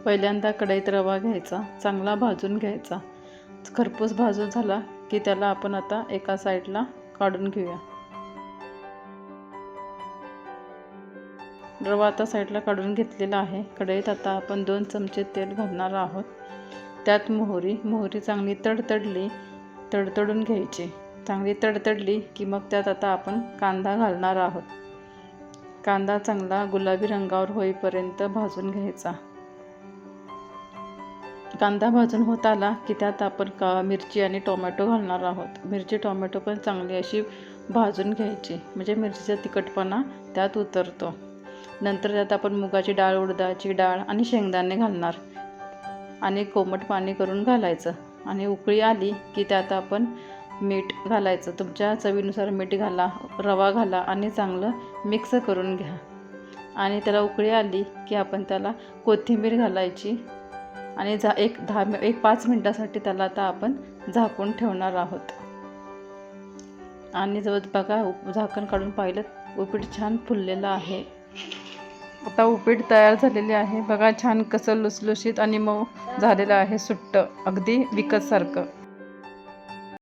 पहिल्यांदा कढईत रवा घ्यायचा, चांगला भाजून घ्यायचा. खरपूस भाजून झाला की त्याला आपण आता एका साईडला काढून घेऊया. रवा आता साईडला काढून घेतलेला आहे. कढईत आता आपण 2 चमचे तेल घालणार आहोत. त्यात मोहरी चांगली तडतडून घ्यायची. चांगली तडतडली की मग त्यात आता आपण कांदा घालणार आहोत. कांदा चांगला गुलाबी रंगावर होईपर्यंत भाजून घ्यायचा. कांदा भाजून होत आला की त्यात आपण मिरची आणि टोमॅटो घालणार आहोत. मिरची टोमॅटो पण चांगली अशी भाजून घ्यायची, म्हणजे मिरचीचा तिखटपणा त्यात उतरतो. नंतर त्यात आपण मुगाची डाळ, उडदाची डाळ आणि शेंगदाणे घालणार आणि कोमट पाणी करून घालायचं. आणि उकळी आली की त्यात आपण मीठ घालायचं. तुमच्या चवीनुसार मीठ घाला, रवा घाला आणि चांगलं मिक्स करून घ्या. आणि त्याला उकळी आली की आपण त्याला कोथिंबीर घालायची आणि 5 मिनटासाठी त्याला आता आपण झाकून ठेवणार आहोत. आणि जवळ बघा, झाकण काढून पाहिलं, उपीट छान फुललेलं आहे. आता उपीट तयार झालेले आहे. बघा छान कसं लुसलुशीत आणि मऊ झालेलं आहे, सुट्ट, अगदी विकतसारखं.